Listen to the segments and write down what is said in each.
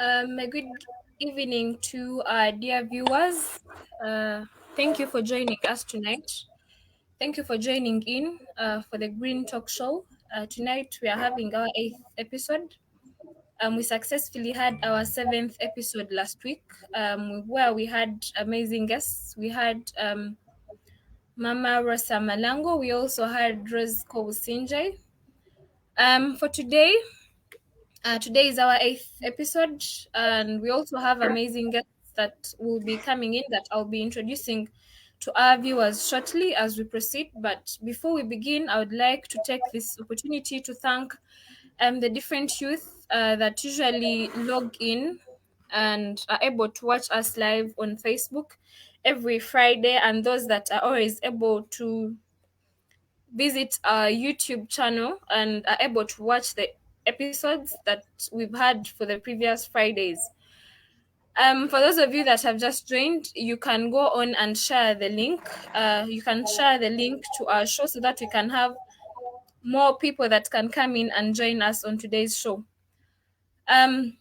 A good evening to our dear viewers. Thank you for joining us tonight. Thank you for joining in for the Green Talk Show. Tonight we are having our eighth episode. We successfully had our seventh episode last week, where we had amazing guests. We had Mama Rosa Malango. We also had Rose Kousinjai. For today, today is our eighth episode, and we also have amazing guests that will be coming in that I'll be introducing to our viewers shortly as we proceed. But before we begin, I would like to take this opportunity to thank the different youth that usually log in and are able to watch us live on Facebook every Friday, and those that are always able to visit our YouTube channel and are able to watch the episodes that we've had for the previous Fridays. For those of you that have just joined, you can go on and share the link. You can share the link to our show so that we can have more people that can come in and join us on today's show. Um,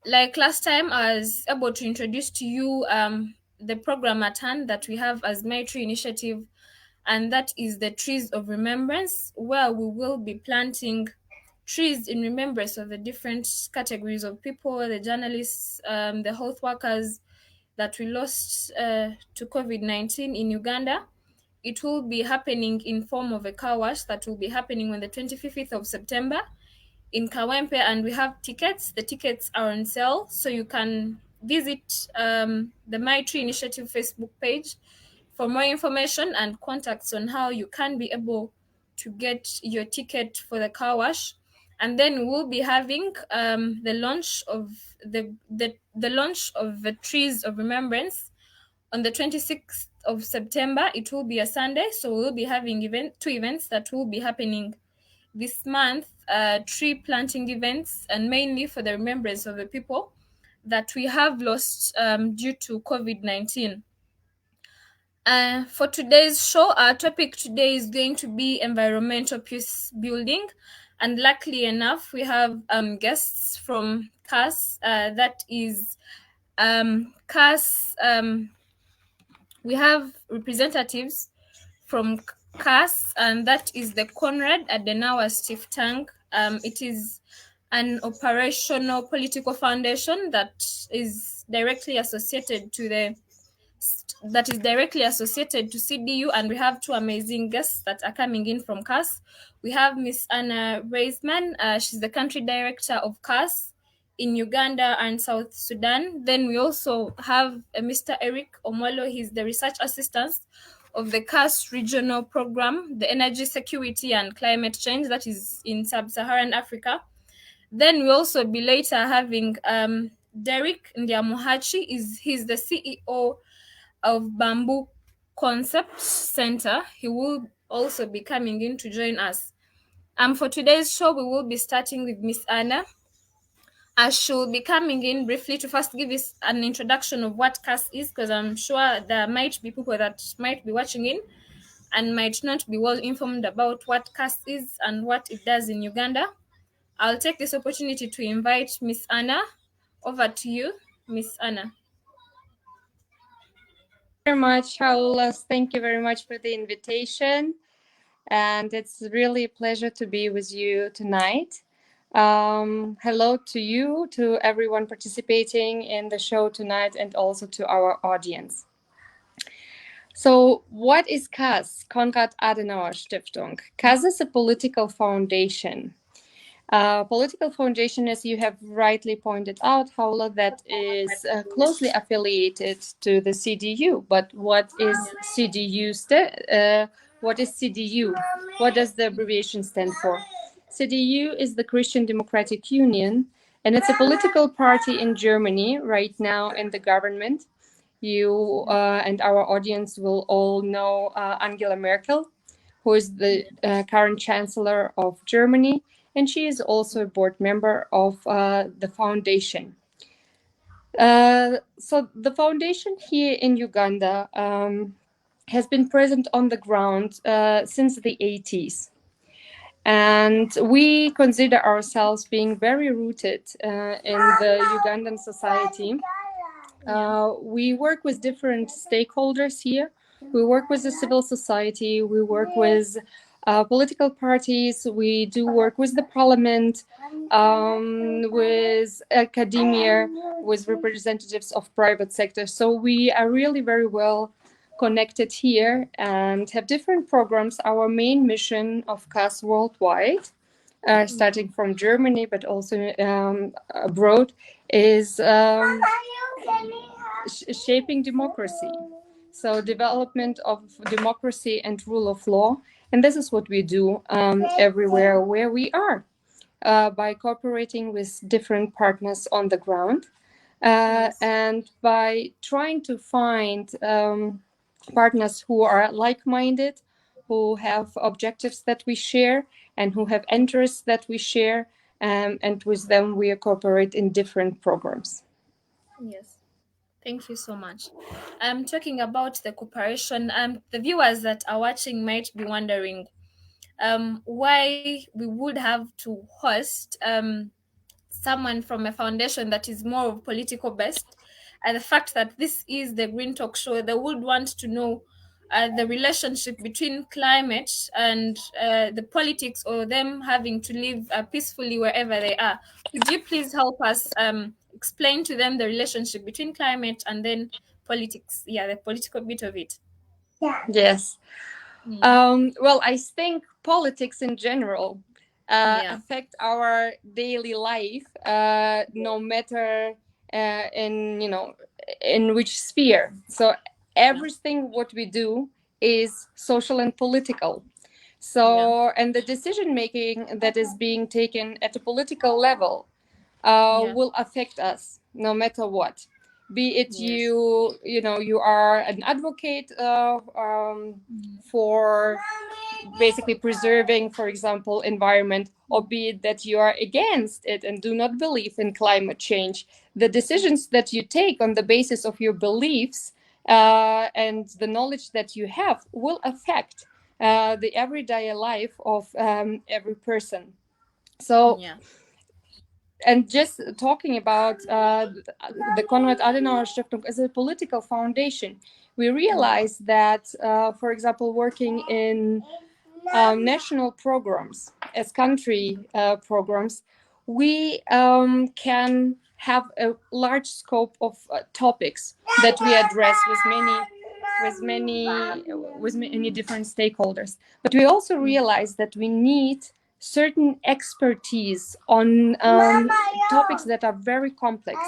like last time, I was able to introduce to you the program at hand that we have as My Tree Initiative, and that is the Trees of Remembrance, where we will be planting trees in remembrance of the different categories of people, the journalists, the health workers that we lost to COVID-19 in Uganda. It will be happening in form of a car wash that will be happening on the 25th of September in Kawempe, and we have tickets. The tickets are on sale, so you can visit the My Tree Initiative Facebook page for more information and contacts on how you can be able to get your ticket for the car wash. And then we'll be having the launch of the launch of the Trees of Remembrance on the 26th of September. It will be a Sunday, so we'll be having two events that will be happening this month, tree planting events, and mainly for the remembrance of the people that we have lost due to COVID-19. For today's show, our topic today is going to be environmental peace building. And luckily enough, we have guests from CAS. That is CAS. We have representatives from CAS, and that is the Conrad Adenauer Stiff Tank. It is an operational political foundation that is directly associated to CDU, and we have two amazing guests that are coming in from CAS. We have Miss Anna Reismann. She's the country director of CAS in Uganda and South Sudan. Then we also have Mr. Eric Omolo. He's the research assistant of the CAS regional program, the energy security and climate change, that is in sub-Saharan Africa. Then we also be later having Derek Ndiamuhachi. He's the CEO of Bamboo Concept Center. He will also be coming in to join us. For today's show, we will be starting with Miss Anna. She'll be coming in briefly to first give us an introduction of what CAS is, because I'm sure there might be people that might be watching in and might not be well informed about what CAS is and what it does in Uganda. I'll take this opportunity to invite Miss Anna. Over to you, Miss Anna. Very much, Haulas. Thank you very much for the invitation. And it's really a pleasure to be with you tonight. Hello to you, to everyone participating in the show tonight, and also to our audience. So what is CAS, Konrad Adenauer Stiftung? CAS is a political foundation. Political foundation, as you have rightly pointed out, Haula, that is closely affiliated to the CDU. But what is CDU? What is CDU? What does the abbreviation stand for? CDU is the Christian Democratic Union, and it's a political party in Germany right now in the government. You and our audience will all know Angela Merkel, who is the current Chancellor of Germany, and she is also a board member of the foundation. So the foundation here in Uganda has been present on the ground since the 80s. And we consider ourselves being very rooted in the Ugandan society. Yeah. We work with different stakeholders here. We work with the civil society. We work with political parties. We do work with the parliament, with academia, with representatives of private sector. So we are really very well connected here and have different programs. Our main mission of CAS worldwide, Yeah. starting from Germany, but also abroad, is shaping democracy. So, development of democracy and rule of law. And this is what we do everywhere where we are, by cooperating with different partners on the ground, Yes. and by trying to find partners who are like minded, who have objectives that we share, and who have interests that we share. And with them, we cooperate in different programs. Yes. Thank you so much. Talking about the cooperation, the viewers that are watching might be wondering why we would have to host someone from a foundation that is more of political based, and the fact that this is the Green Talk Show, they would want to know the relationship between climate and the politics, or them having to live peacefully wherever they are. Could you please help us explain to them the relationship between climate and then politics? Yeah, the political bit of it. Yes. Mm. Well, I think politics in general Yeah, affect our daily life, no matter in which sphere. So yeah, everything what we do is social and political. yeah, So, and the decision making that is being taken at a political level yeah. will affect us no matter what. Be it Yes. you are an advocate Mm. for basically preserving, for example, environment, or be it that you are against it and do not believe in climate change. The decisions that you take on the basis of your beliefs and the knowledge that you have will affect the everyday life of every person. So, Yeah. and just talking about the Konrad Adenauer Stiftung as a political foundation, we Mm. realize that, for example, working in national programs as country programs, we can have a large scope of topics that we address with many different stakeholders. But we also Mm. realize that we need certain expertise on topics that are very complex.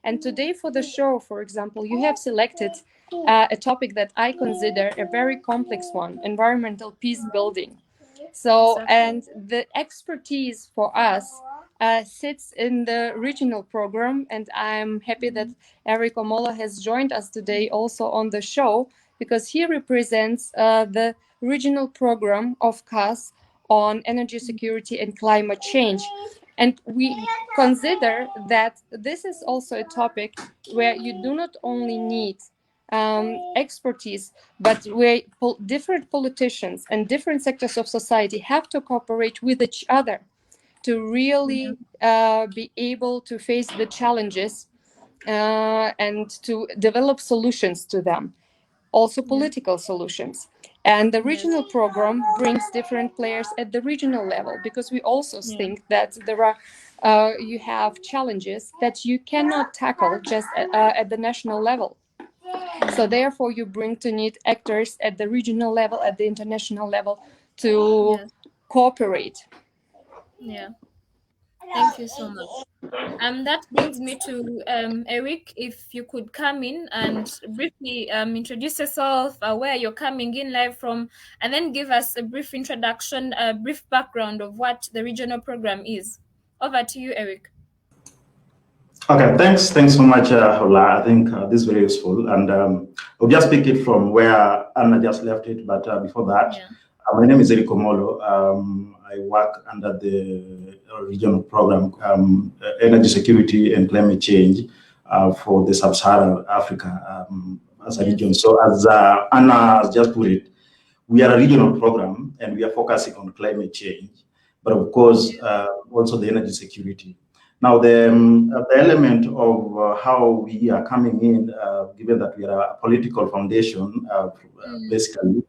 And today, for the show, for example, you have selected a topic that I consider a very complex one: environmental peace building. So, Exactly. and the expertise for us sits in the regional program, and I'm happy that Mm. Eric Omola has joined us today also on the show, because he represents the regional program of CAS on energy security and climate change. And we consider that this is also a topic where you do not only need expertise, but where different politicians and different sectors of society have to cooperate with each other to Yeah. really be able to face the challenges and to develop solutions to them, also Yeah. political solutions. And the Yes. regional program brings different players at the regional level, because we also Yeah. think that there are you have challenges that you cannot tackle just at the national level. So Yeah. therefore, you bring to need actors at the regional level, at the international level, to Yes. cooperate. Yeah. Thank you so much. That brings me to Eric. If you could come in and briefly introduce yourself, where you're coming in live from, and then give us a brief introduction, a brief background of what the regional program is. Over to you, Eric. Okay, thanks so much, Ola. I think this is very useful, and I'll just pick it from where Anna just left it. But before that, Yeah. my name is Eric Omolo. I work under the regional program, Energy Security and Climate Change, for the Sub-Saharan Africa as a region. Yes. So, as Anna has just put it, we are a regional program, and we are focusing on climate change. but of course, also the energy security. Now, the element of how we are coming in, given that we are a political foundation, basically,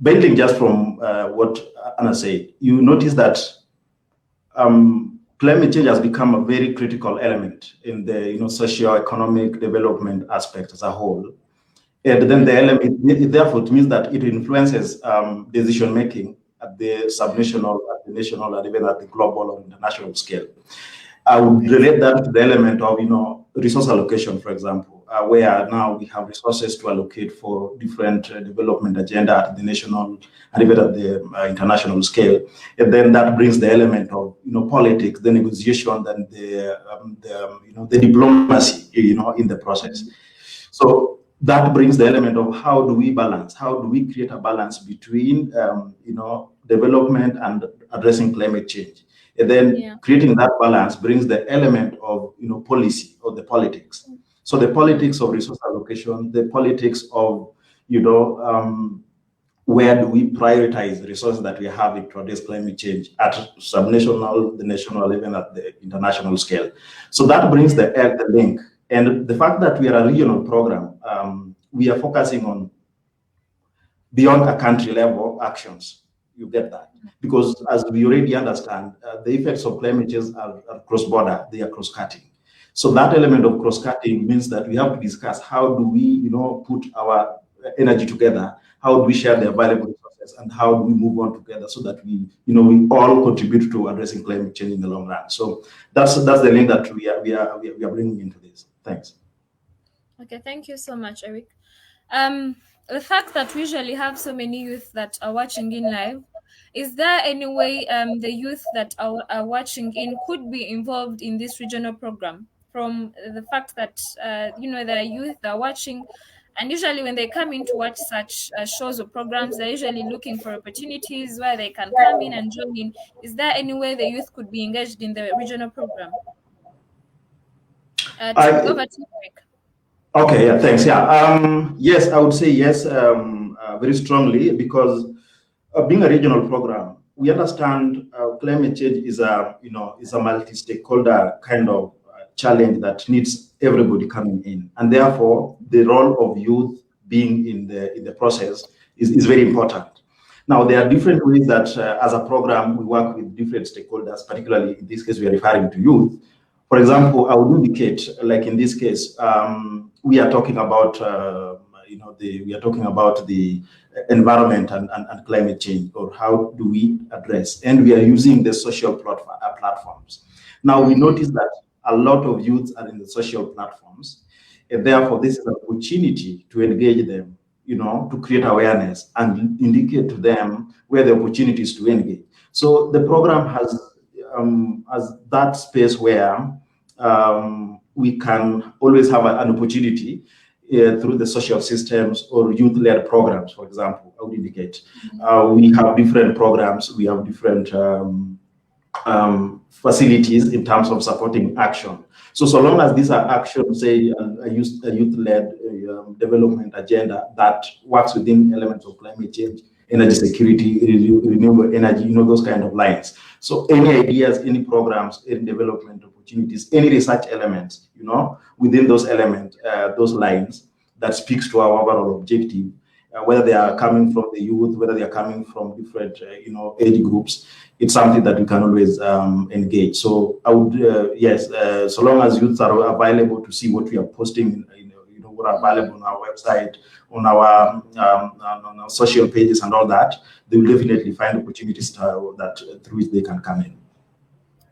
building just from what Anna said, you notice that climate change has become a very critical element in the socio-economic development aspect as a whole. And then the element, therefore, it means that it influences decision making at the subnational, at the national, and even at the global or international scale. I would relate that to the element of resource allocation, for example, where now we have resources to allocate for different development agenda at the national and even at the international scale, and then that brings the element of politics, the negotiation, and the diplomacy in the process. So that brings the element of how do we balance, how do we create a balance between development and addressing climate change. And then creating that balance brings the element of policy or the politics. So the politics of resource allocation, the politics of where do we prioritize the resources that we have to address climate change at subnational, the national, even at the international scale. So that brings the link. And the fact that we are a regional program, we are focusing on beyond a country level actions. You get that? Because as we already understand, the effects of climate change are cross-border, they are cross-cutting. So that element of cross-cutting means that we have to discuss how do we, put our energy together, how do we share the available resources, and how do we move on together so that we all contribute to addressing climate change in the long run. So that's the link that we are bringing into this. Thanks. Okay, thank you so much, Eric. The fact that we usually have so many youth that are watching in live, is there any way the youth that are watching in could be involved in this regional program? From the fact that there are youth that are watching, and usually when they come in to watch such shows or programs, they're usually looking for opportunities where they can come in and join in. Is there any way the youth could be engaged in the regional program? Over to you, Eric. Okay, yeah, thanks. Yeah, yes, I would say yes, very strongly, because being a regional program, we understand climate change is a multi-stakeholder kind of challenge that needs everybody coming in, and therefore the role of youth being in the process is very important. Now, there are different ways that as a program we work with different stakeholders, particularly in this case we are referring to youth. For example, I would indicate, like in this case, we are talking about the environment and climate change, or how do we address, and we are using the social platforms. Now we notice that a lot of youths are in the social platforms, and therefore this is an opportunity to engage them, to create awareness and indicate to them where the opportunities to engage. So the program has that space where we can always have an opportunity through the social systems or youth-led programs, for example. I would indicate we have different programs, we have different facilities in terms of supporting action. So long as these are actions, say a youth-led development agenda that works within elements of climate change, energy security, renewable energy, those kind of lines. So any ideas, any programs, any development opportunities, any research elements, within those elements, those lines that speaks to our overall objective, whether they are coming from the youth, whether they are coming from different, age groups, it's something that we can always engage. So I would, yes, so long as youths are available to see what we are posting, what are available on our website, on our social pages and all that, they will definitely find opportunities through which they can come in.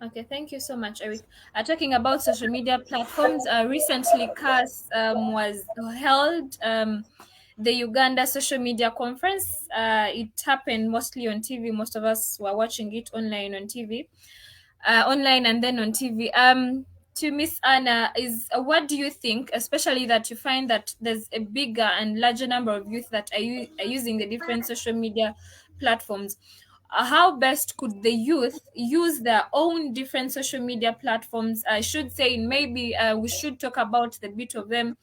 Okay, thank you so much, Eric. Talking about social media platforms, recently CAS was held the Uganda social media conference. It happened mostly on TV. Most of us were watching it online on TV, online and then on TV. To Miss Anna, what do you think, especially that you find that there's a bigger and larger number of youth that are using the different social media platforms? How best could the youth use their own different social media platforms? I should say maybe we should talk about the bit of them.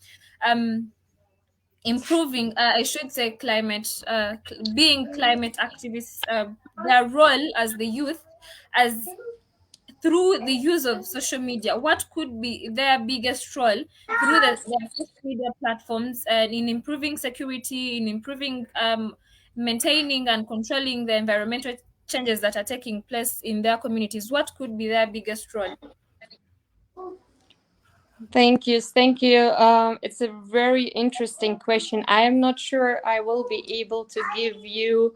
improving, I should say, being climate activists, their role as the youth, as through the use of social media, what could be their biggest role through their social media platforms, and in improving security, in improving, maintaining and controlling the environmental changes that are taking place in their communities? What could be their biggest role? Thank you. Thank you. It's a very interesting question. I am not sure I will be able to give you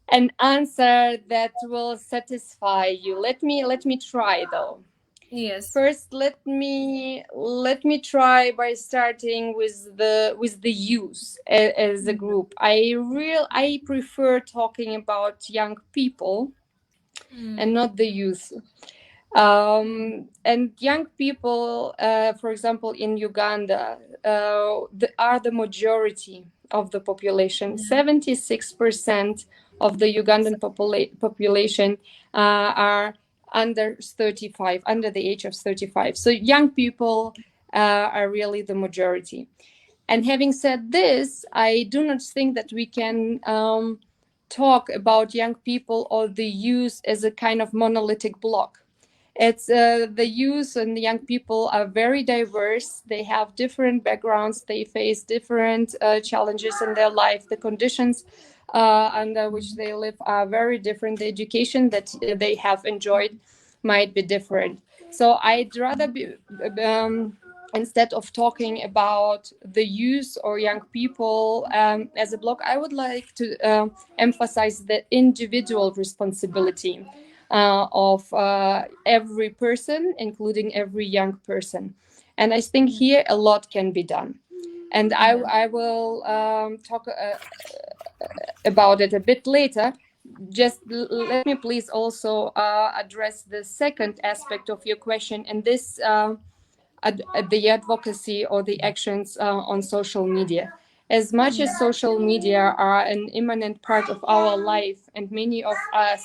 an answer that will satisfy you. Let me try though. Yes. First, let me try by starting with the youth as a group. I prefer talking about young people and Mm. not the youth. And young people, for example, in Uganda, are the majority of the population. 76% of the Ugandan population are under 35, under the age of 35. So young people are really the majority. And having said this, I do not think that we can talk about young people or the youth as a kind of monolithic block. It's the youth and the young people are very diverse. They have different backgrounds. They face different challenges in their life. The conditions under which they live are very different. The education that they have enjoyed might be different. So I'd rather be, instead of talking about the youth or young people as a block, I would like to emphasize the individual responsibility of every person, including every young person. And I think here a lot can be done. And Yeah. I will talk about it a bit later. Just let me please also address the second aspect of your question, and this the advocacy or the actions on social media. As much as social media are an imminent part of our life, and many of us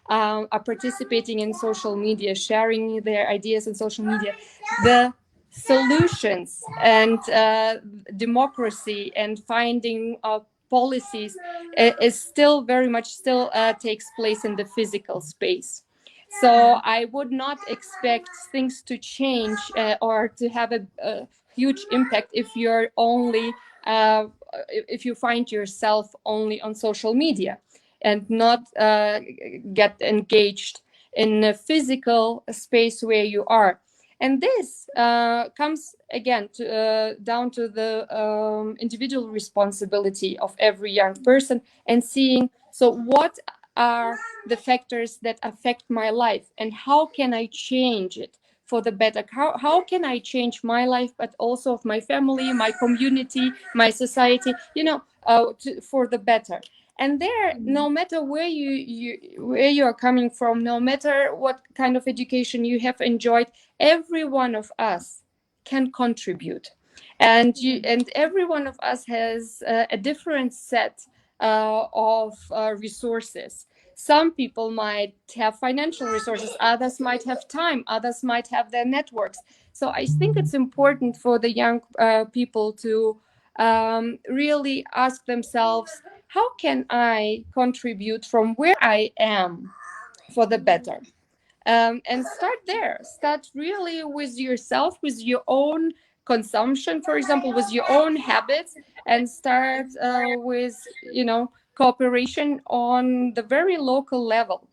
are participating in social media, sharing their ideas in social media, the solutions and democracy and finding policies is still very much still takes place in the physical space. So I would not expect things to change or to have a huge impact if you're only if you find yourself only on social media and not get engaged in a physical space where you are. And this comes again down to the individual responsibility of every young person and seeing, so what are the factors that affect my life and how can I change it for the better? How can I change my life, but also of my family, my community, my society, for the better? And there, no matter where you are coming from, no matter what kind of education you have enjoyed, every one of us can contribute, and every one of us has a different set of resources. Some people might have financial resources, others might have time, others might have their networks. So I think it's important for the young people to really ask themselves, how can I contribute from where I am for the better? And start there. Start really with yourself, with your own consumption, for example, with your own habits, and start with cooperation on the very local level.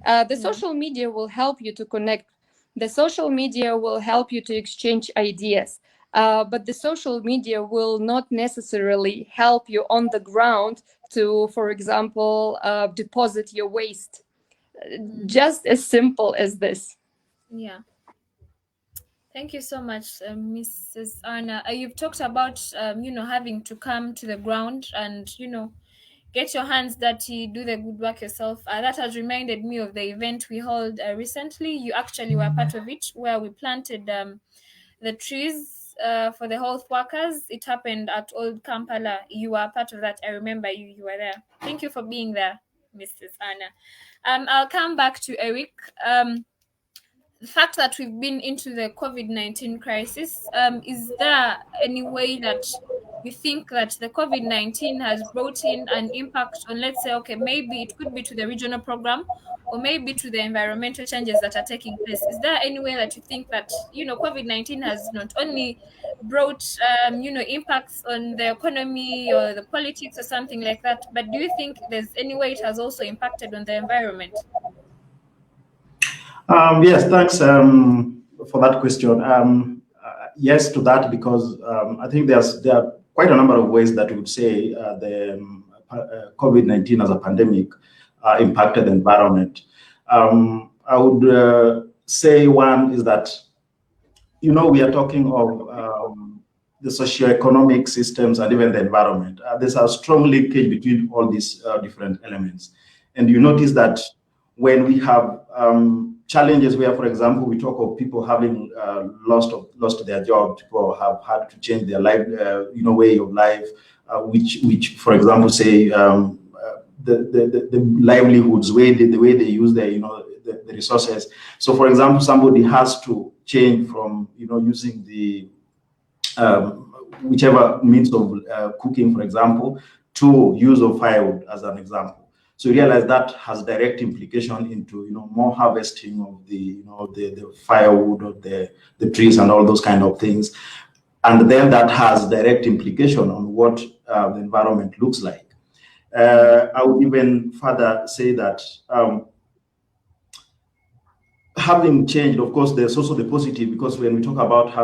The Yeah. social media will help you to connect. The social media will help you to exchange ideas. But the social media will not necessarily help you on the ground to, for example, deposit your waste. Just as simple as this. Yeah. Thank you so much, Mrs. Anna. You've talked about, having to come to the ground and, get your hands dirty, do the good work yourself. That has reminded me of the event we held recently. You actually were part of it, where we planted the trees for the health workers. It happened at Old Kampala. You were part of that. I remember you were there. Thank you for being there, Mrs. Anna. I'll come back to Eric. the fact that we've been into the COVID-19 crisis, is there any way that you think that the COVID-19 has brought in an impact on, let's say, okay, maybe it could be to the regional program or maybe to the environmental changes that are taking place? Is there any way that you think that, COVID-19 has not only brought, impacts on the economy or the politics or something like that, but do you think there's any way it has also impacted on the environment? Yes, thanks for that question. Yes, to that, because I think there are quite a number of ways that we would say the COVID-19 as a pandemic impacted the environment. I would say one is that, we are talking of the socioeconomic systems and even the environment. There's a strong linkage between all these different elements. And you notice that when we have challenges where, for example, we talk of people having lost their job, people have had to change their life, way of life, which, for example, say the livelihoods, the way they use their, the resources. So, for example, somebody has to change from, using the whichever means of cooking, for example, to use of firewood, as an example. So you realize that has direct implication into, more harvesting of the firewood or the trees and all those kind of things. And then that has direct implication on what the environment looks like. I would even further say that having changed, of course, there's also the positive, because when we talk about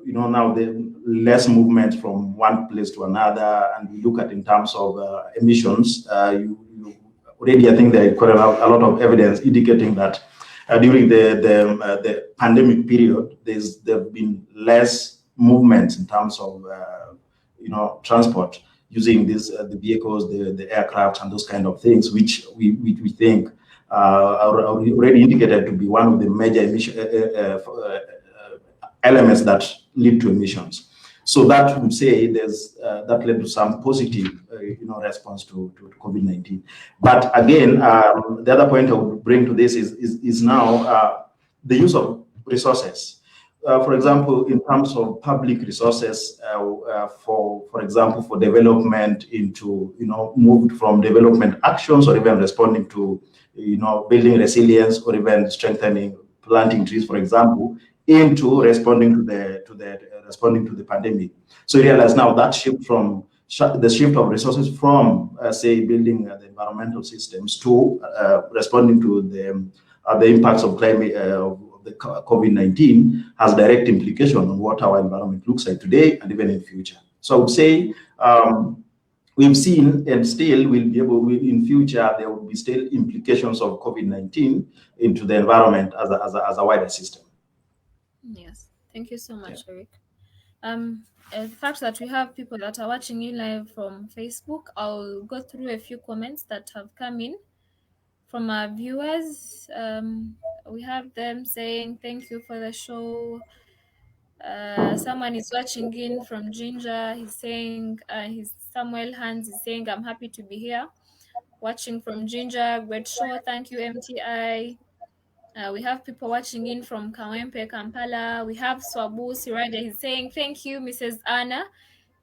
now the less movement from one place to another, and we look at in terms of emissions, you already, I think there is quite a lot of evidence indicating that during the pandemic period, there've been less movement in terms of transport using the vehicles, the aircraft, and those kind of things, which we think are already indicated to be one of the major emission, elements that lead to emissions. So that would say there's that led to some positive, response to COVID-19. But again, the other point I would bring to this is now the use of resources. For example, in terms of public resources, for example, for development into, moved from development actions or even responding to, building resilience or even strengthening, planting trees, for example, into responding to the pandemic. So you realize now that the shift of resources from, say, building the environmental systems to responding to the impacts of climate, the COVID-19 has direct implication on what our environment looks like today and even in future. So I would say we've seen and still will be able, in future, there will be still implications of COVID-19 into the environment as a wider system. Yes, thank you so much, Eric. The fact that we have people that are watching you live from Facebook, I'll go through a few comments that have come in from our viewers. We have them saying thank you for the show. Someone is watching in from Ginger. He's saying, he's Samuel Hans is saying, I'm happy to be here. Watching from Ginger, great show. Thank you, MTI. We have people watching in from Kawempe, Kampala. We have Swabu Sirade. He's saying, thank you, Mrs. Anna.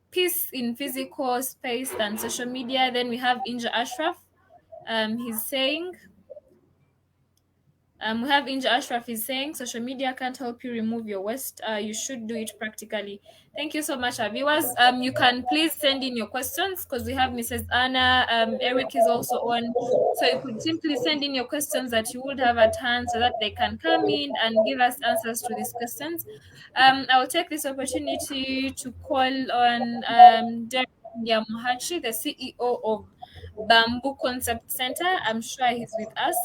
Peace in physical space and social media. Then we have Inja Ashraf. He's saying, we have Inja Ashraf is saying, social media can't help you remove your waste. You should do it practically. Thank you so much, our viewers. You can please send in your questions because we have Mrs. Anna. Eric is also on. So you could simply send in your questions that you would have at hand so that they can come in and give us answers to these questions. I will take this opportunity to call on Derek Yamuhachi, the CEO of Bamboo Concept Center. I'm sure he's with us.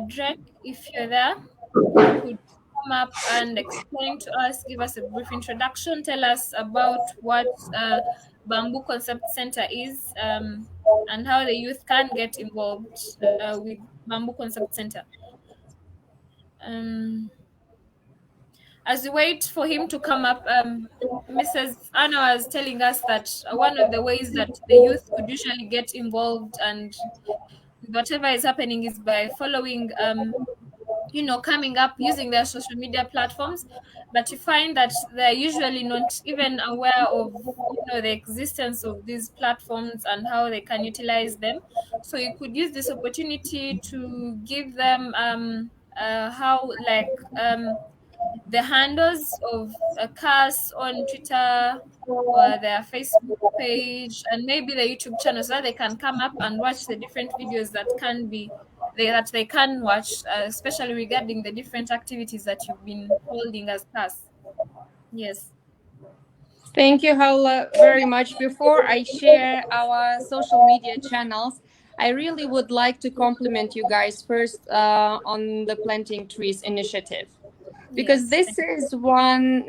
Drake, if you're there, you could come up and explain to us, give us a brief introduction, tell us about what Bamboo Concept Center is, and how the youth can get involved with Bamboo Concept Center. As we wait for him to come up, Mrs. Anna was telling us that one of the ways that the youth could usually get involved and with whatever is happening is by following coming up using their social media platforms, but you find that they're usually not even aware of the existence of these platforms and how they can utilize them. So you could use this opportunity to give them how like the handles of a cast on Twitter or their Facebook page and maybe the YouTube channel, so that they can come up and watch the different videos that they can watch, especially regarding the different activities that you've been holding as tasks. Yes. Thank you, Hala, very much. Before I share our social media channels, I really would like to compliment you guys first on the Planting Trees initiative, because Yes. this is one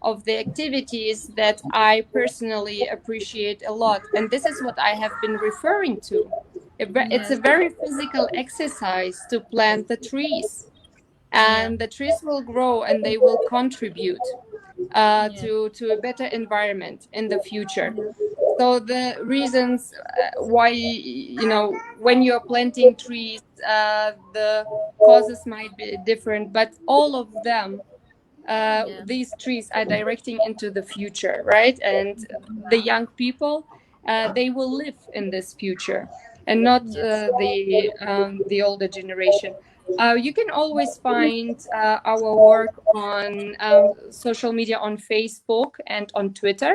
of the activities that I personally appreciate a lot. And this is what I have been referring to. It's a Yes. very physical exercise to plant the trees, Yeah. and the trees will grow and they will contribute Yeah. to a better environment in the future. Yeah. So the reasons why, when you're planting trees, the causes might be different, but all of them, Yeah. these trees are directing into the future, right? And the young people, they will live in this future, and not Yes. the older generation. You can always find our work on social media, on Facebook and on Twitter,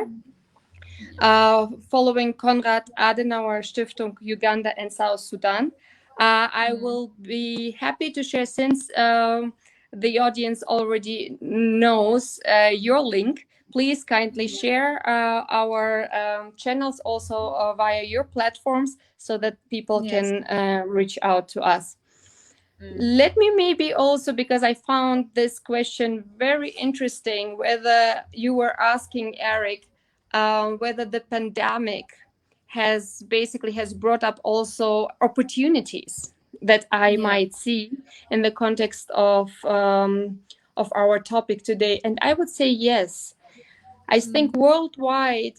following Konrad Adenauer Stiftung Uganda and South Sudan. I Yeah. will be happy to share, since the audience already knows your link. Please kindly share our channels also via your platforms, so that people Yes. can reach out to us. Mm. Let me maybe also, because I found this question very interesting, whether you were asking, Eric, whether the pandemic has brought up also opportunities that I Yeah. might see in the context of our topic today. And I would say yes. I Mm. think worldwide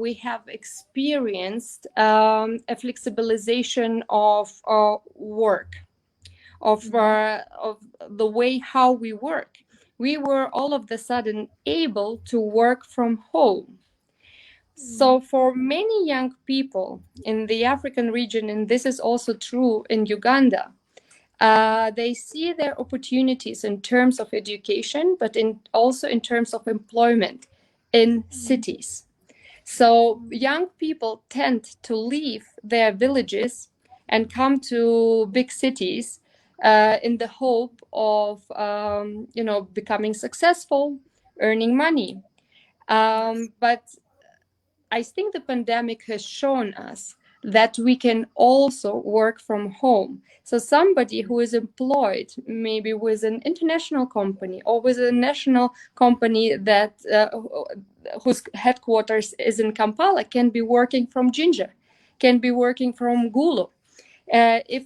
we have experienced a flexibilization of work, Mm-hmm. of the way how we work. We were all of the sudden able to work from home. Mm. So for many young people in the African region, and this is also true in Uganda, they see their opportunities in terms of education, but also in terms of employment in Mm. cities. So young people tend to leave their villages and come to big cities in the hope of, becoming successful, earning money. Yes. But I think the pandemic has shown us that we can also work from home. So somebody who is employed maybe with an international company or with a national company that whose headquarters is in Kampala can be working from Jinja, can be working from Gulu. If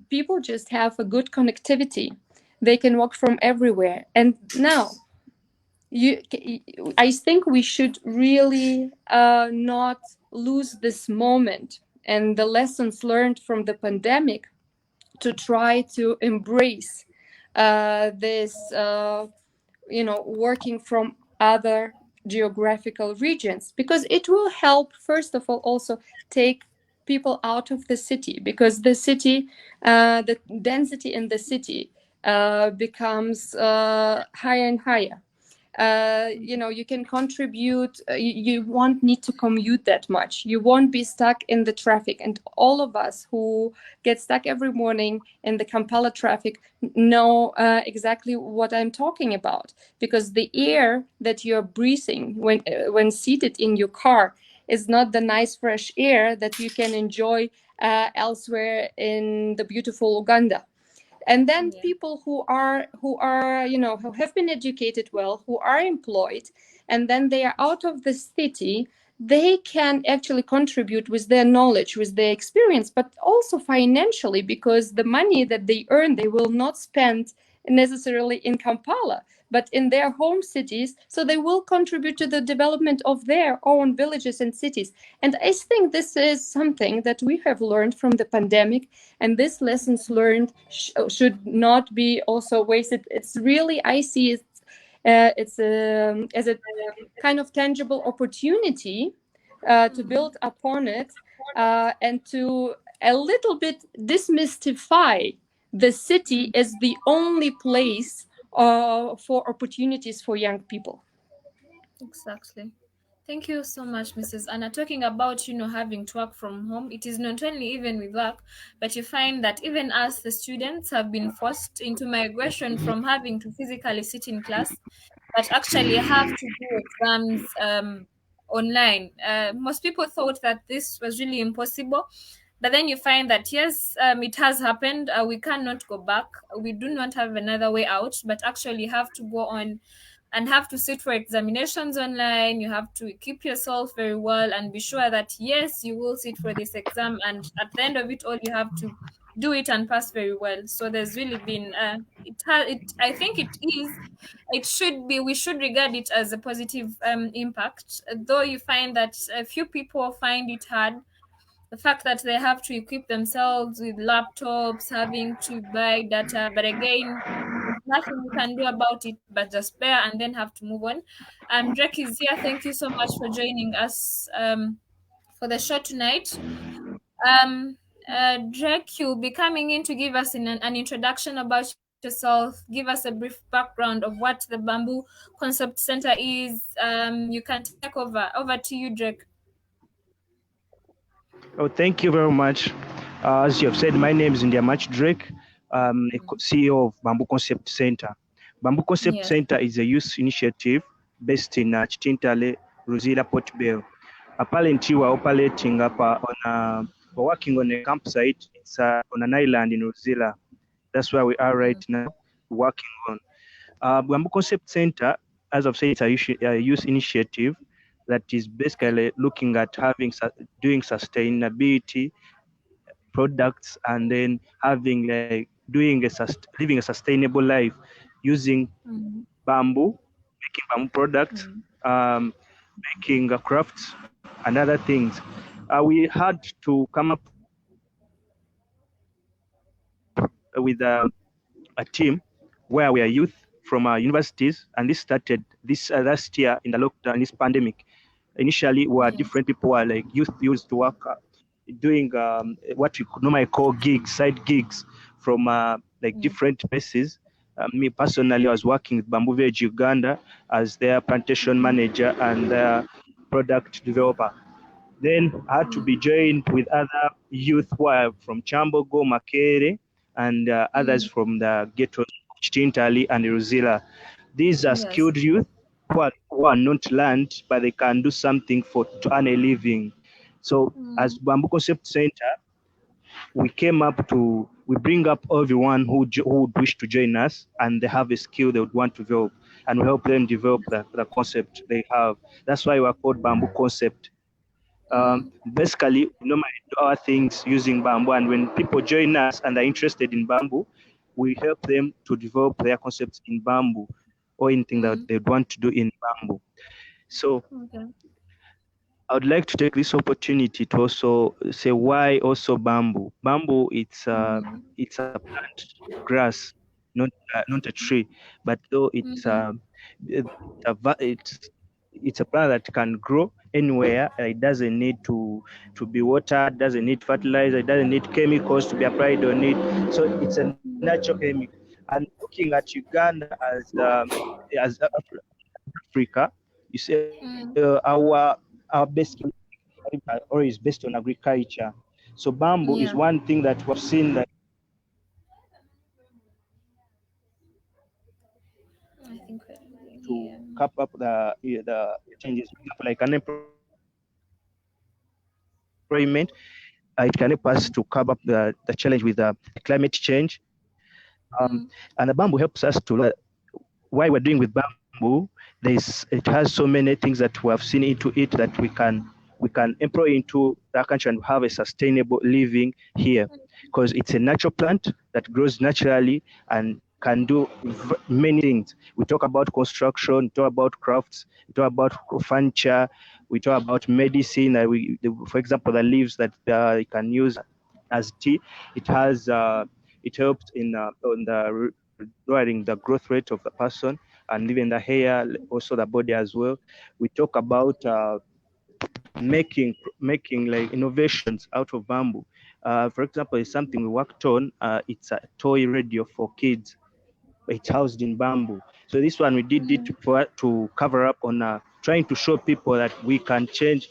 people just have a good connectivity, they can work from everywhere. And now you I think we should really not lose this moment and the lessons learned from the pandemic, to try to embrace this working from other geographical regions, because it will help, first of all, also take people out of the city, because the density in the city becomes higher and higher. You can contribute, you won't need to commute that much, you won't be stuck in the traffic. And all of us who get stuck every morning in the Kampala traffic know exactly what I'm talking about, because the air that you're breathing when seated in your car is not the nice fresh air that you can enjoy elsewhere in the beautiful Uganda. And then Yeah. people who are who have been educated well, who are employed, and then they are out of the city, they can actually contribute with their knowledge, with their experience, but also financially, because the money that they earn, they will not spend necessarily in Kampala, but in their home cities, so they will contribute to the development of their own villages and cities. And I think this is something that we have learned from the pandemic, and this lessons learned should not be also wasted. It's really, I see it, as a kind of tangible opportunity to build upon it, and to a little bit demystify the city as the only place for opportunities for young people. Exactly. Thank you so much, Mrs. Anna. Talking about, having to work from home, it is not only even with work, but you find that even as the students have been forced into migration from having to physically sit in class, but actually have to do exams online. Most people thought that this was really impossible, but then you find that yes, it has happened. We cannot go back. We do not have another way out, but actually have to go on and have to sit for examinations online. You have to equip yourself very well and be sure that yes, you will sit for this exam, and at the end of it all, you have to do it and pass very well. So there's really been it. I think it is. It should be. We should regard it as a positive impact. Though you find that a few people find it hard, the fact that they have to equip themselves with laptops, having to buy data, but again, there's nothing we can do about it but just bear and then have to move on. Drake is here. Thank you so much for joining us for the show tonight. Um, Drake, you'll be coming in to give us an introduction about yourself, give us a brief background of what the Bamboo Concept Center is. You can take over. Over to you, Drake. Oh, thank you very much. As you have said, my name is Ndiamach Drake. CEO of Bamboo Concept Center. Bamboo Concept Yes. Center is a youth initiative based in Chitintale, Ruzira, Port Bell. Apparently, we're operating we're working on a campsite. It's on an island in Ruzira. That's where we are right now, working on. Bamboo Concept Center, as I've said, it's a youth initiative that is basically looking at doing sustainability products, and then having living a sustainable life using bamboo, making bamboo products, um, making crafts and other things. We had to come up with a team where we are youth from our universities, and this started this last year in the lockdown, this pandemic. Initially, were Yes. different people were like youth used to work doing what we could normally call gigs, side gigs from different places. Me personally, I was working with Bamboo Village Uganda as their plantation manager and their product developer. Then I had to be joined with other youth who are from Chambogo, Makere, and others from the ghettos of Chitintali and Ruzila. These are Yes. skilled youth who are not learned, but they can do something to earn a living. So as Bamboo Concept Center, we bring up everyone who would wish to join us and they have a skill they would want to develop, and we help them develop the concept they have. That's why we're called Bamboo Concept. Basically, we normally do our things using bamboo, and when people join us and are interested in bamboo, we help them to develop their concepts in bamboo or anything that they'd want to do in bamboo. So Okay. I would like to take this opportunity to also say why also bamboo. Bamboo, it's a plant, grass, not a tree, but though it's a plant that can grow anywhere. It doesn't need to be watered, doesn't need fertilizer, it doesn't need chemicals to be applied on it. So it's a natural chemical. And looking at Uganda as Africa, you see our best or is based on agriculture. So bamboo is Yeah. one thing that we've seen that I think we're losing to him. cap up the changes, like unemployment. It can help us to curb up the challenge with climate change. And the bamboo helps us to look at why we're doing with bamboo. It has so many things that we have seen into it that we can employ into that country and have a sustainable living here, because it's a natural plant that grows naturally and can do many things. We talk about construction, we talk about crafts, we talk about furniture, we talk about medicine. For example, the leaves that you can use as tea. It has it helps in on the lowering the growth rate of the person and even the hair, also the body as well. We talk about making like innovations out of bamboo. For example, it's something we worked on. It's a toy radio for kids. It's housed in bamboo. So this one we did it to cover up on trying to show people that we can change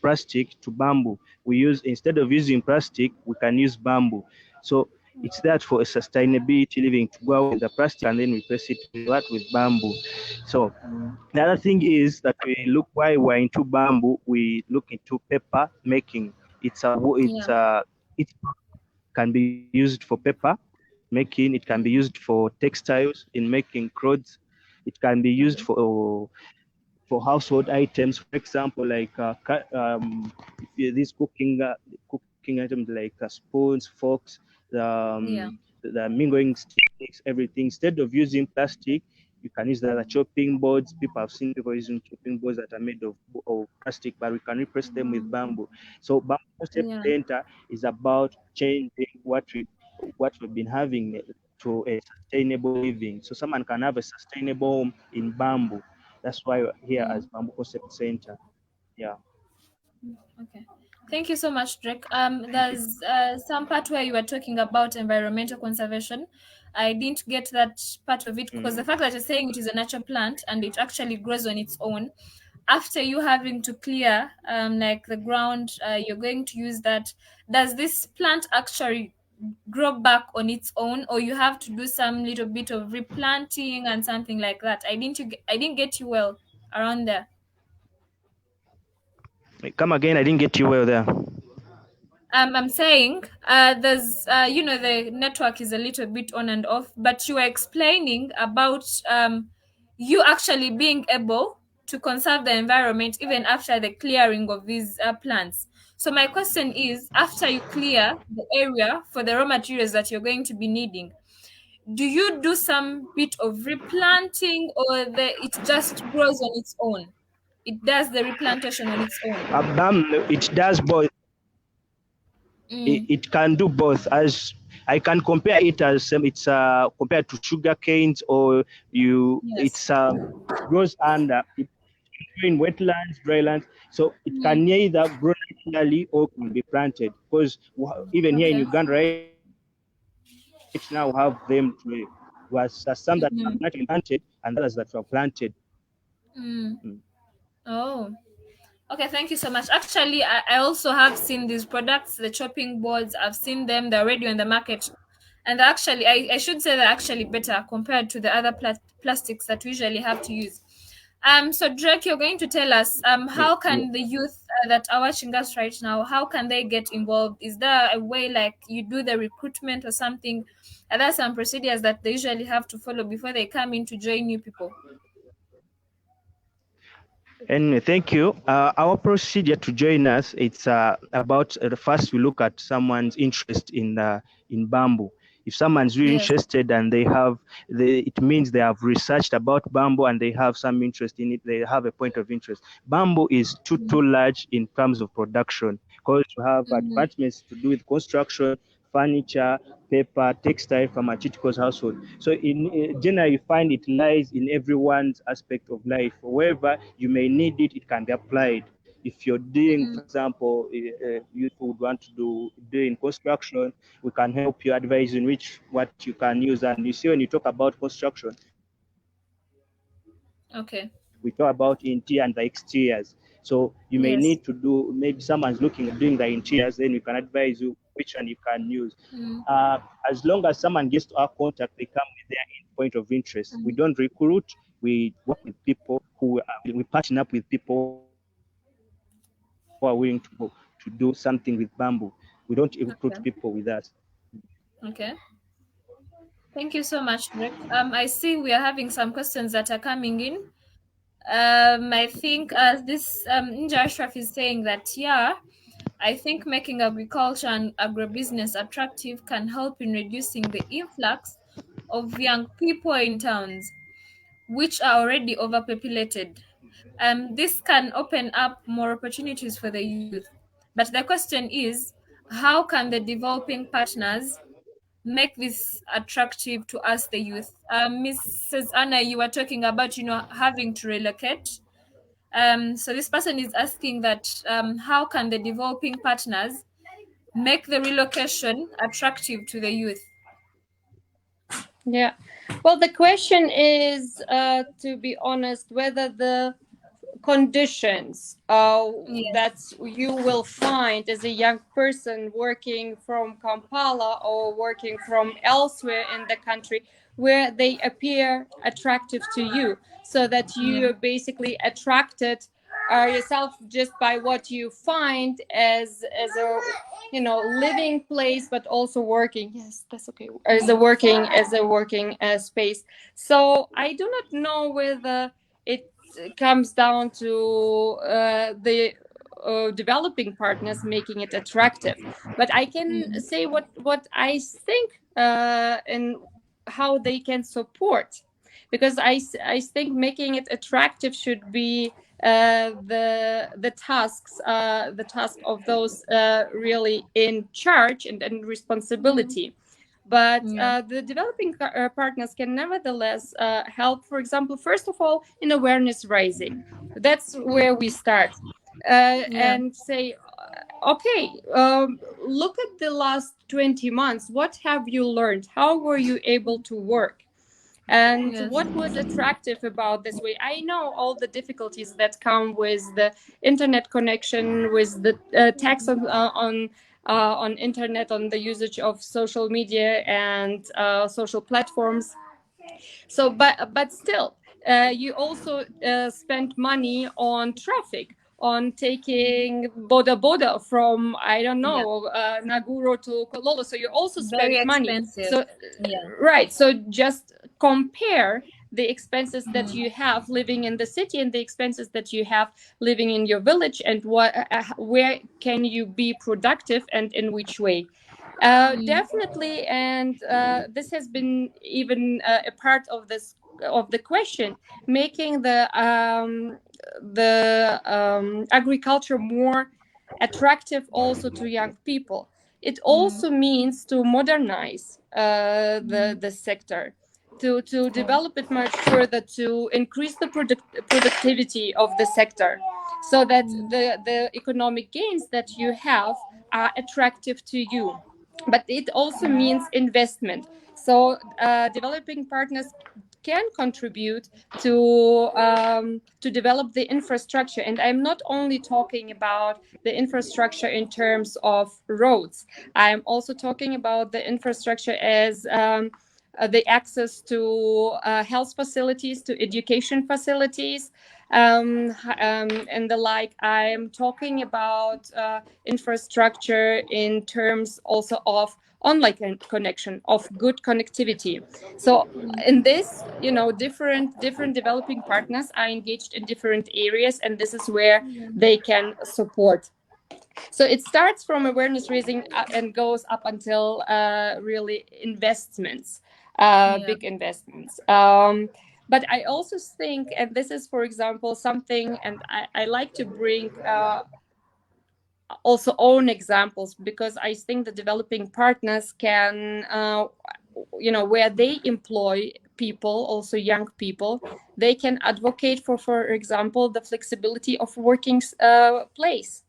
plastic to bamboo. We use instead of using plastic, we can use bamboo. So it's that for a sustainability living to go with the plastic and then replace it with what with bamboo. So the other thing is that we look why we're into bamboo. We look into paper making. Yeah. It can be used for paper making. It can be used for textiles in making clothes. It can be used Okay. for household items. For example, like these cooking items like spoons, forks, Yeah. the mingling sticks, everything. Instead of using plastic, you can use the chopping boards. People have seen people using chopping boards that are made of plastic, but we can replace them with bamboo. So Bamboo Concept Yeah. Center is about changing what we've been having to a sustainable living. So someone can have a sustainable home in bamboo. That's why we're here as Bamboo Concept Center. Yeah. Okay. Thank you so much, Drake. Thank you. There's some part where you were talking about environmental conservation. I didn't get that part of it because the Mm. fact that you're saying it is a natural plant and it actually grows on its own. After you having to clear like the ground, you're going to use that. Does this plant actually grow back on its own, or you have to do some little bit of replanting and something like that? I didn't get you well around there. Come again. I didn't get you well there. I'm saying there's, the network is a little bit on and off, but you were explaining about you actually being able to conserve the environment even after the clearing of these plants. So my question is, after you clear the area for the raw materials that you're going to be needing, do you do some bit of replanting, or it just grows on its own? It does the replantation on its own. It does both. Mm, It can do both. As I can compare it as it's compared to sugar canes, or yes. it grows under it in wetlands, drylands. So it Mm, can neither grow naturally or can be planted. Because even here in okay. Uganda right now, we have some that are naturally planted and others that were planted. Mm. Mm. Oh, okay. Thank you so much. Actually, I also have seen these products, the chopping boards. I've seen them. They're already on the market. And actually, I should say they're actually better compared to the other plastics that we usually have to use. So Drake, you're going to tell us how Yeah. can the youth that are watching us right now, how can they get involved? Is there a way like you do the recruitment or something? Are there some procedures that they usually have to follow before they come in to join new people? And thank you. Our procedure to join us, it's about first we look at someone's interest in bamboo. If someone's really Yes. interested and it means they have researched about bamboo and they have some interest in it. They have a point of interest. Bamboo is too large in terms of production because you have Mm-hmm. advancements to do with construction, furniture, paper, textile, pharmaceuticals, household. So in general, you find it lies in everyone's aspect of life. Wherever you may need it, it can be applied. If you're doing, for example, you would want to doing construction, we can help you advise in which what you can use. And you see, when you talk about construction, Okay. we talk about interior and the exteriors. So you may Yes. need to do, maybe someone's looking at doing the interiors, then we can advise you which one you can use. Mm, As long as someone gets to our contact, they come with their point of interest. We mm, don't recruit, we work with people we partner up with people who are willing to do something with bamboo. We don't recruit people with us. okay. Okay. Thank you so much, Rick. I see we are having some questions that are coming in. I think this Ninja Ashraf is saying that, yeah, I think making agriculture and agribusiness attractive can help in reducing the influx of young people in towns, which are already overpopulated. This can open up more opportunities for the youth. But the question is, how can the developing partners make this attractive to us, the youth? Mrs. Anna, you were talking about, having to relocate. So this person is asking that how can the developing partners make the relocation attractive to the youth? Yeah. Well, the question is, to be honest, whether the conditions that Yes. you will find as a young person working from Kampala or working from elsewhere in the country, where they appear attractive to you, so that Yeah. you are basically attracted yourself just by what you find as a living place, but also working, yes, that's okay, as a Yeah. working space. So I do not know whether it comes down to the developing partners making it attractive, but I can Mm. say what I think, and how they can support, because I think making it attractive should be the task of those really in charge and Mm. responsibility. But Yeah. the developing partners can nevertheless help, for example, first of all, in awareness raising. That's where we start. Yeah. And say, okay, look at the last 20 months. What have you learned? How were you able to work? And Yes. what was attractive about this way? I know all the difficulties that come with the internet connection, with the tax on internet, on the usage of social media and social platforms. So but still, you also spend money on traffic, on taking boda from, I don't Yeah. know, Naguro to Kololo, so you also Very spend money. expensive. So Yeah. right, so just compare the expenses that Mm. you have living in the city and the expenses that you have living in your village, and where can you be productive and in which way. Mm. Definitely, and this has been even a part of this of the question, making the agriculture more attractive also to young people. It Mm. also means to modernize Mm. the sector, to Yeah. develop it much further, to increase the productivity of the sector, so that Mm. the economic gains that you have are attractive to you. But it also means investment. So developing partners can contribute to develop the infrastructure, and I'm not only talking about the infrastructure in terms of roads. I'm also talking about the infrastructure as the access to health facilities, to education facilities, and the like. I'm talking about infrastructure in terms also of online connection, of good connectivity. So in this, different developing partners are engaged in different areas, and this is where they can support. So it starts from awareness raising and goes up until really investments, Yeah. big investments. But I also think, and this is, for example, something, and I like to bring also own examples, because I think the developing partners can, where they employ people, also young people, they can advocate for example, the flexibility of working place.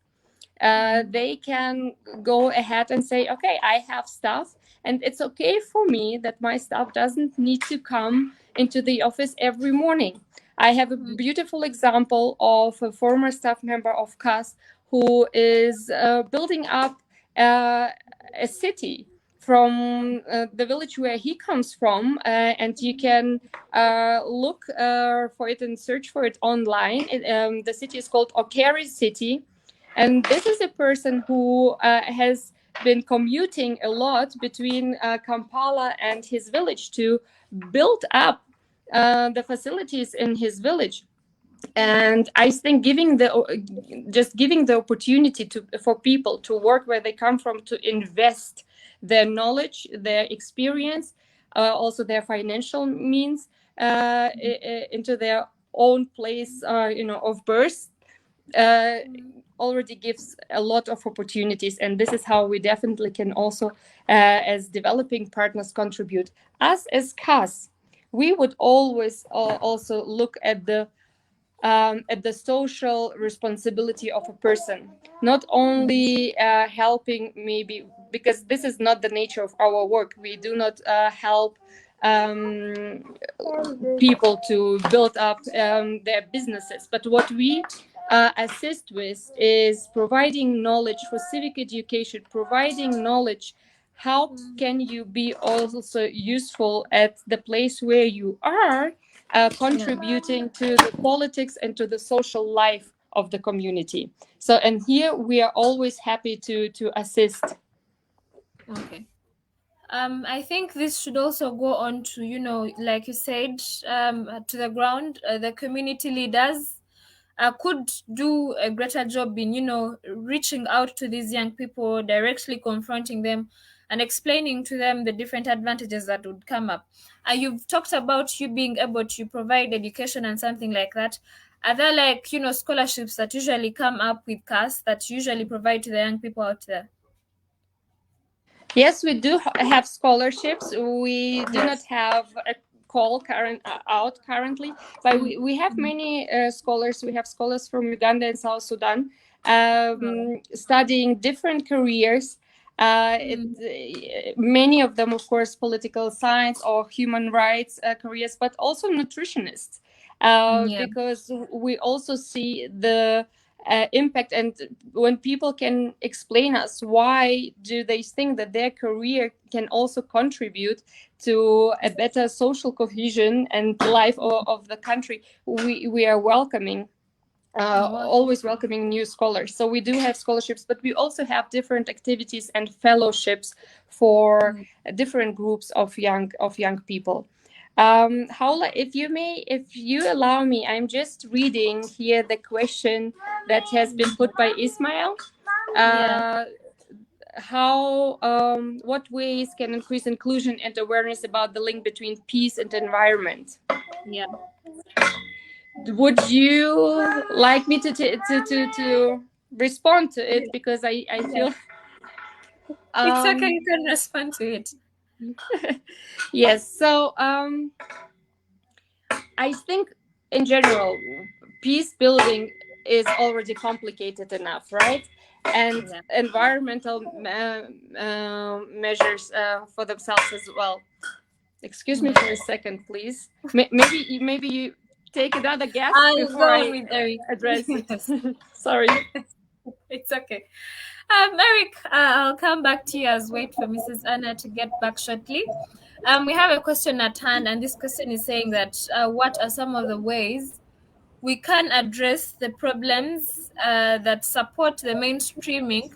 Mm. They can go ahead and say, okay, I have staff, and it's okay for me that my staff doesn't need to come into the office every morning. I have a Mm. beautiful example of a former staff member of CAS who is building up uh, a city from the village where he comes from, and you can look for it and search for it online. The city is called Okeri City, and this is a person who has been commuting a lot between Kampala and his village to build up the facilities in his village. And I think giving the opportunity for people to work where they come from, to invest their knowledge, their experience, also their financial means into their own place, of birth, already gives a lot of opportunities. And this is how we definitely can also, as developing partners, contribute. Us as CAS, we would always also look at the social responsibility of a person, not only helping, maybe because this is not the nature of our work. We do not help people to build up their businesses, but what we assist with is providing knowledge for civic education, providing knowledge how can you be also useful at the place where you are, contributing to the politics and to the social life of the community. So, and here we are always happy to assist. Okay. I think this should also go on to, like you said, to the ground. The community leaders could do a greater job in, reaching out to these young people, directly confronting them and explaining to them the different advantages that would come up. You've talked about you being able to provide education and something like that. Are there scholarships that usually come up with CAS that usually provide to the young people out there? Yes, we do have scholarships. We do not have a call out currently, but we have many scholars. We have scholars from Uganda and South Sudan studying different careers. Many of them, of course, political science or human rights careers, but also nutritionists, because we also see the impact. And when people can explain us why do they think that their career can also contribute to a better social cohesion and life of the country, we are welcoming, always welcoming new scholars. So we do have scholarships, but we also have different activities and fellowships for different groups of young people. Haula, if you allow me, I'm just reading here the question that has been put by Ismail. What ways can increase inclusion and awareness about the link between peace and environment? Yeah. Would you like me to respond to it? Because I feel it's okay, you can respond to it. Yes. So I think in general, peace building is already complicated enough, right? And environmental measures for themselves as well. Excuse me for a second, please. Maybe you take another guess before I address it. Sorry. It's okay. Eric, I'll come back to you as wait for Mrs. Anna to get back shortly. We have a question at hand, and this question is saying that what are some of the ways we can address the problems that support the mainstreaming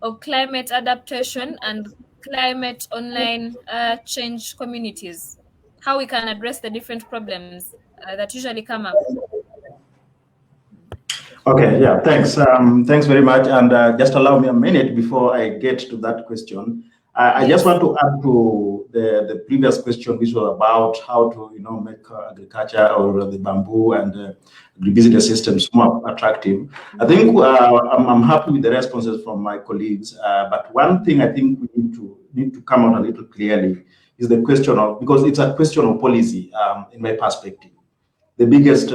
of climate adaptation and climate online change communities? How we can address the different problems that usually come up? Okay, yeah, thanks. Thanks very much. And just allow me a minute before I get to that question. I just want to add to the previous question, which was about how to, make agriculture or the bamboo and agribusiness systems more attractive. I think I'm happy with the responses from my colleagues. But one thing I think we need to come out a little clearly is the question of, because it's a question of policy, in my perspective. The biggest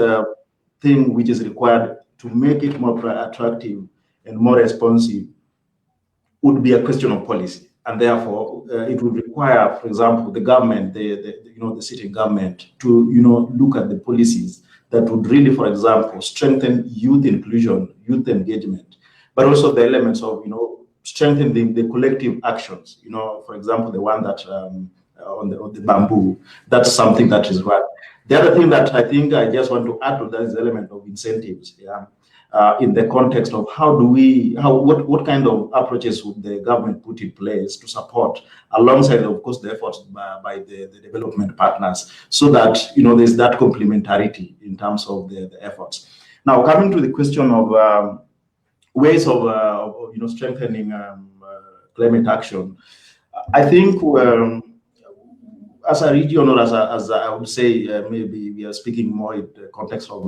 thing which is required to make it more attractive and more responsive would be a question of policy, and therefore it would require, for example, the government, the sitting government, to look at the policies that would really, for example, strengthen youth inclusion, youth engagement, but also the elements of strengthening the collective actions. For example, the one that on the bamboo, that's something that is right. The other thing that I think I just want to add to that is the element of incentives. In the context of what kind of approaches would the government put in place to support, alongside, of course, the efforts by the development partners, so that there's that complementarity in terms of the efforts. Now, coming to the question of ways of strengthening climate action, I think as a region, or as I would say, maybe we are speaking more in the context of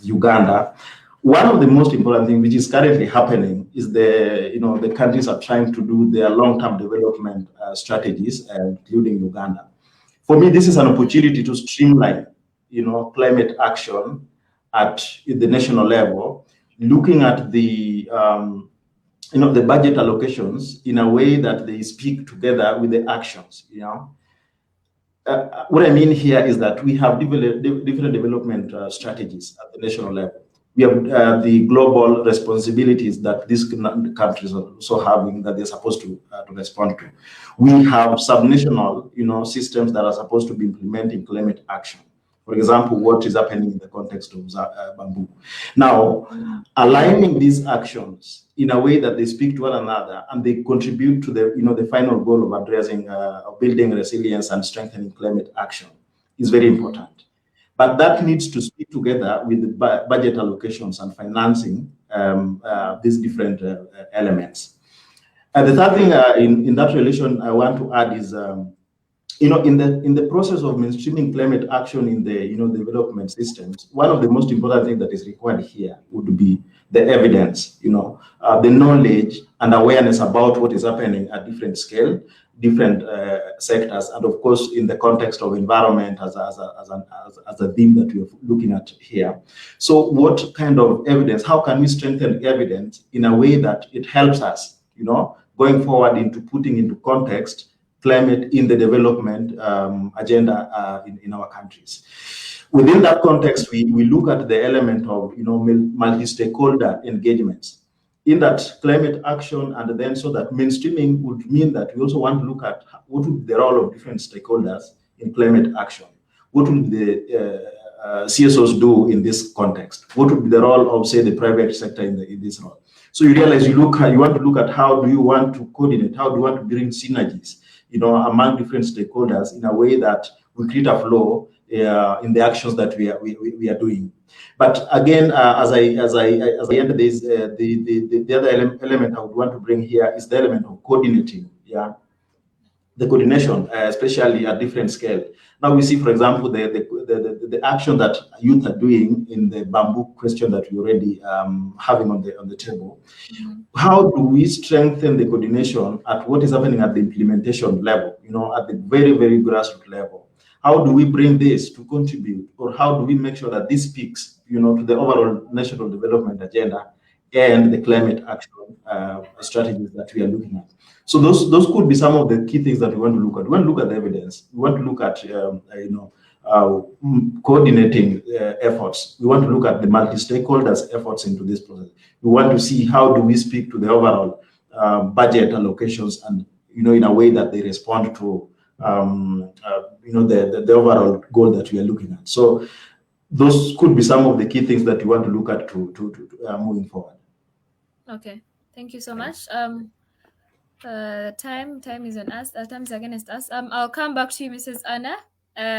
Uganda. One of the most important things which is currently happening is the countries are trying to do their long-term development strategies, including Uganda. For me, this is an opportunity to streamline, climate action at the national level, looking at the budget allocations in a way that they speak together with the actions. What I mean here is that we have different development strategies at the national level. We have the global responsibilities that these countries are also having that they're supposed to respond to. We have subnational, systems that are supposed to be implementing climate action. For example, what is happening in the context of bamboo. Now, aligning these actions in a way that they speak to one another and they contribute to the final goal of addressing, building resilience and strengthening climate action is very important. But that needs to speak together with the budget allocations and financing these different elements. And the third thing in that relation I want to add is, in the process of mainstreaming climate action in the development systems, one of the most important things that is required here would be the evidence, the knowledge and awareness about what is happening at different scale, different sectors, and of course in the context of environment as a theme that we're looking at here. So what kind of evidence, how can we strengthen evidence in a way that it helps us, going forward into putting into context climate in the development agenda in our countries. Within that context, we look at the element of multi-stakeholder engagements in that climate action, and then so that mainstreaming would mean that we also want to look at what would be the role of different stakeholders in climate action. What would the CSOs do in this context? What would be the role of, say, the private sector in this role? So you realize you want to look at how do you want to coordinate, how do you want to bring synergies, among different stakeholders in a way that we create a flow in the actions that we are doing. But again, as I end this, the other element I would want to bring here is the element of coordinating. The coordination, especially at different scale. Now we see, for example, the action that youth are doing in the bamboo question that we already having on the table. How do we strengthen the coordination at what is happening at the implementation level? At the very, very grassroots level. How do we bring this to contribute, or how do we make sure that this speaks, to the overall national development agenda and the climate action strategies that we are looking at? So those could be some of the key things that we want to look at. We want to look at the evidence. We want to look at coordinating efforts. We want to look at the multi-stakeholders efforts into this process. We want to see how do we speak to the overall budget allocations and in a way that they respond to the overall goal that we are looking at. So those could be some of the key things that we want to look at to moving forward. Okay, thank you so much. Time is on us. Time is against us. I'll come back to you, Mrs. Anna.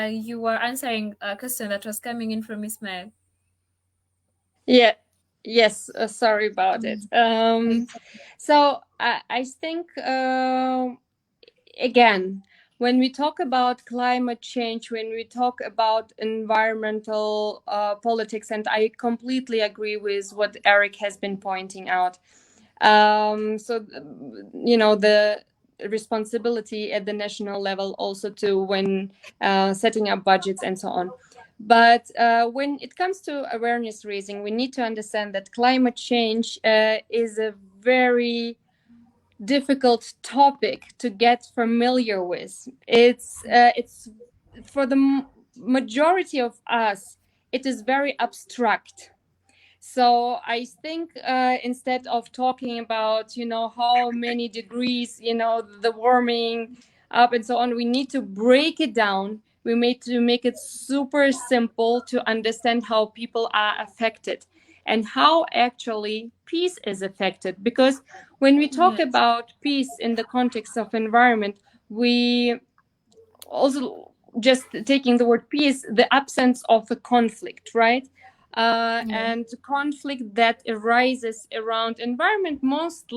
You were answering a question that was coming in from Ismail. Yeah. Yes. Sorry about it. So I think again, when we talk about climate change, when we talk about environmental politics, and I completely agree with what Eric has been pointing out. So the responsibility at the national level also to when setting up budgets and so on. But when it comes to awareness raising, we need to understand that climate change is a very difficult topic to get familiar with. It's for the majority of us, it is very abstract. So I think instead of talking about, how many degrees, the warming up and so on, we need to break it down. We need to make it super simple to understand how people are affected and how actually peace is affected. Because when we talk about peace in the context of environment, we also just taking the word peace, the absence of a conflict, right? and conflict that arises around environment, most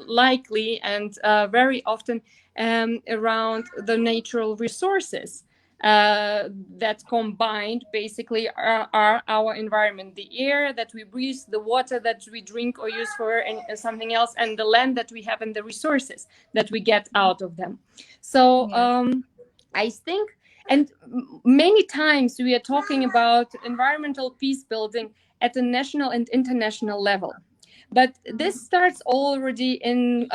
likely and very often around the natural resources that combined basically are our environment, the air that we breathe, the water that we drink or use for something else, and the land that we have and the resources that we get out of them. So I think, and many times we are talking about environmental peace building at the national and international level. But this starts already in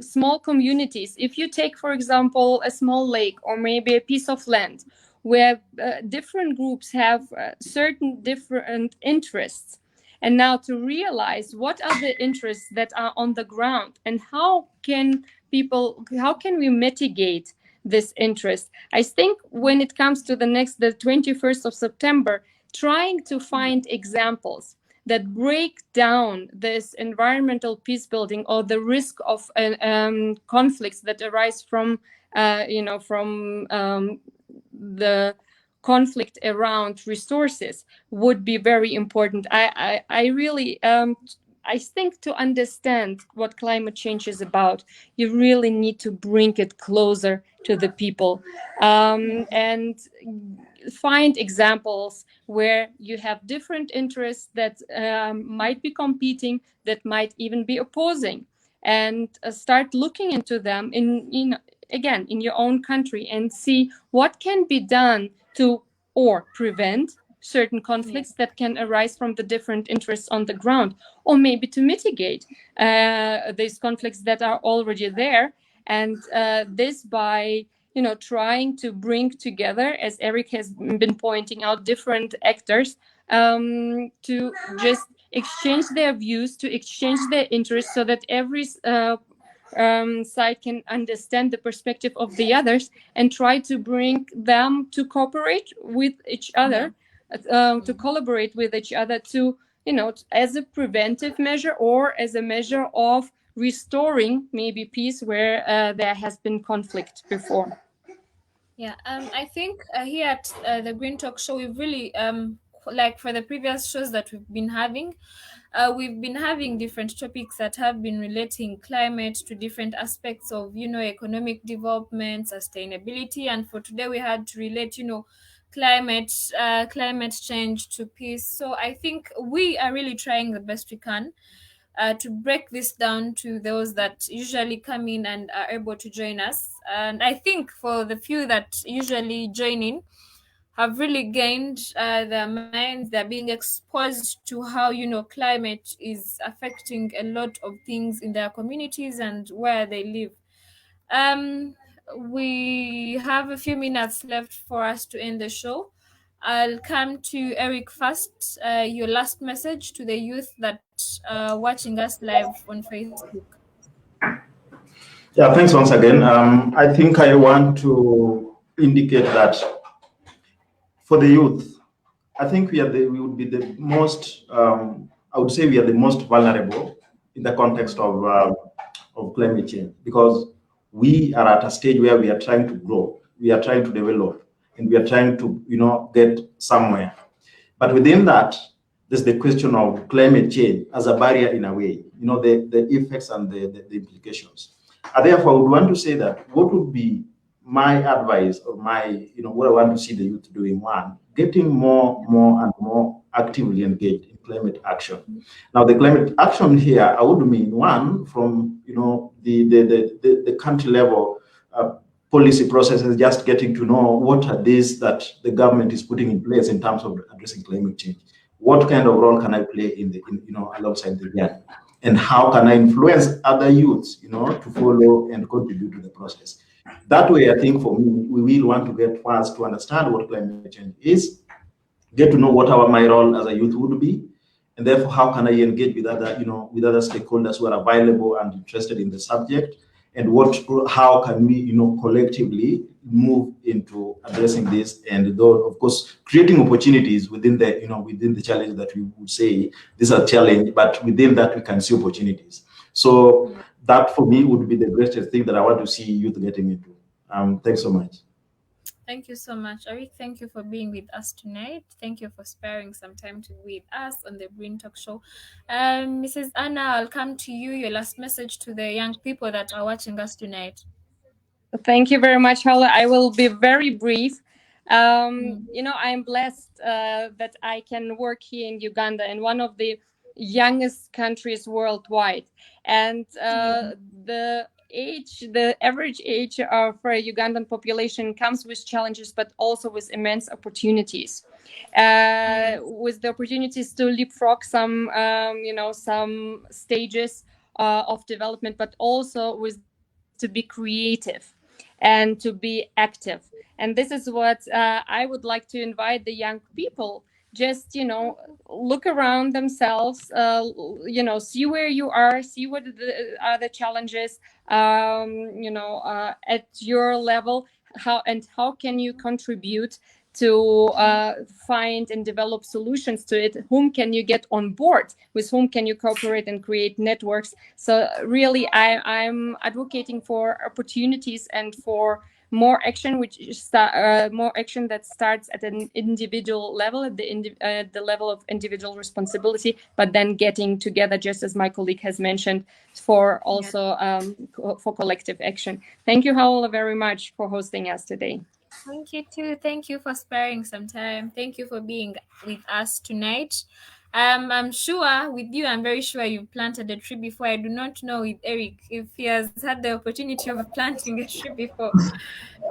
small communities. If you take, for example, a small lake or maybe a piece of land where different groups have certain different interests, and now to realize what are the interests that are on the ground and how can we mitigate this interest. I think when it comes to the 21st of September, trying to find examples that break down this environmental peace building or the risk of conflicts that arise from the conflict around resources would be very important. I really I think to understand what climate change is about, you really need to bring it closer to the people and find examples where you have different interests that might be competing, that might even be opposing, and start looking into them again in your own country and see what can be done to or prevent certain conflicts that can arise from the different interests on the ground, or maybe to mitigate these conflicts that are already there, and this by trying to bring together, as Eric has been pointing out, different actors to just exchange their views, to exchange their interests, so that every side can understand the perspective of the others and try to bring them to cooperate with each other, to collaborate with each other, to as a preventive measure or as a measure of restoring maybe peace where there has been conflict before. Yeah, I think here at the Green Talk Show, we've really, like for the previous shows that we've been having different topics that have been relating climate to different aspects of, economic development, sustainability, and for today we had to relate, climate change to peace. So I think we are really trying the best we can to break this down to those that usually come in and are able to join us. And I think for the few that usually join in, have really gained their minds. They're being exposed to how climate is affecting a lot of things in their communities and where they live. We have a few minutes left for us to end the show. I'll come to Eric first. Your last message to the youth that are watching us live on Facebook. Yeah, thanks once again. I think I want to indicate that for the youth, I think we would be the most, I would say we are the most vulnerable in the context of climate change, because we are at a stage where we are trying to grow, we are trying to develop, and we are trying to, get somewhere. But within that, there's the question of climate change as a barrier in a way, the effects and the implications. And therefore, I would want to say that what would be my advice or what I want to see the youth doing: one, getting more and more actively engaged in climate action. Now, the climate action here, I would mean one from the country level policy processes, just getting to know what are these that the government is putting in place in terms of addressing climate change. What kind of role can I play in alongside the young? And how can I influence other youths, to follow and contribute to the process? That way, I think for me, we will want to get first to understand what climate change is, get to know what my role as a youth would be, and therefore how can I engage with other stakeholders who are available and interested in the subject, and how can we, collectively move into addressing this, and though, of course, creating opportunities within the challenge that we would say this is a challenge, but within that we can see opportunities. So that for me would be the greatest thing that I want to see youth getting into. Thanks so much. Thank you so much, Eric. Thank you for being with us tonight. Thank you for sparing some time to be with us on the Green Talk Show. Mrs. Anna, I'll come to you. Your last message to the young people that are watching us tonight. Thank you very much, Hala. I will be very brief. I'm blessed that I can work here in Uganda, in one of the youngest countries worldwide. And the average age of a Ugandan population comes with challenges, but also with immense opportunities. With the opportunities to leapfrog some stages of development, but also with to be creative and to be active. And this is what I would like to invite the young people. Just look around themselves, see where you are, see what are the challenges, at your level, how can you contribute to find and develop solutions to it. Whom can you get on board? With whom can you cooperate and create networks? So really, I'm advocating for opportunities and for more action, more action that starts at an individual level, at the level of individual responsibility, but then getting together, just as my colleague has mentioned, for also for collective action. Thank you, Howell, very much for hosting us today. Thank you too. Thank you for sparing some time. Thank you for being with us tonight. I'm sure with you, I'm very sure you've planted a tree before. I do not know with Eric if he has had the opportunity of planting a tree before.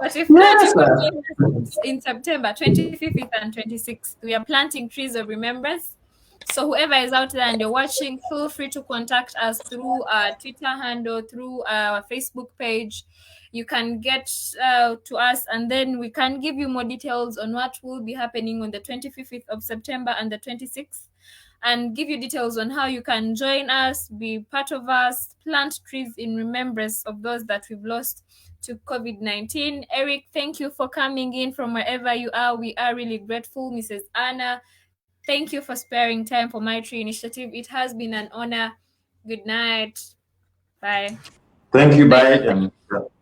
But if not, you Yes, could join us in September 25th and 26th. We are planting Trees of Remembrance. So whoever is out there and you're watching, feel free to contact us through our Twitter handle, through our Facebook page. You can get to us, and then we can give you more details on what will be happening on the 25th of September and the 26th, and give you details on how you can join us, be part of us, plant trees in remembrance of those that we've lost to COVID-19. Eric, thank you for coming in from wherever you are. We are really grateful. Mrs. Anna, thank you for sparing time for My Tree Initiative. It has been an honor. Good night. Bye. Thank you. Bye.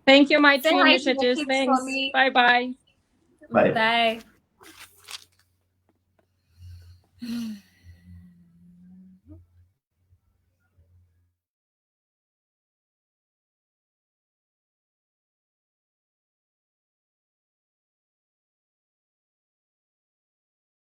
Thank you, My Say Tree hi to the Initiatives. kids for Thanks. me. Bye-bye. Bye. Bye.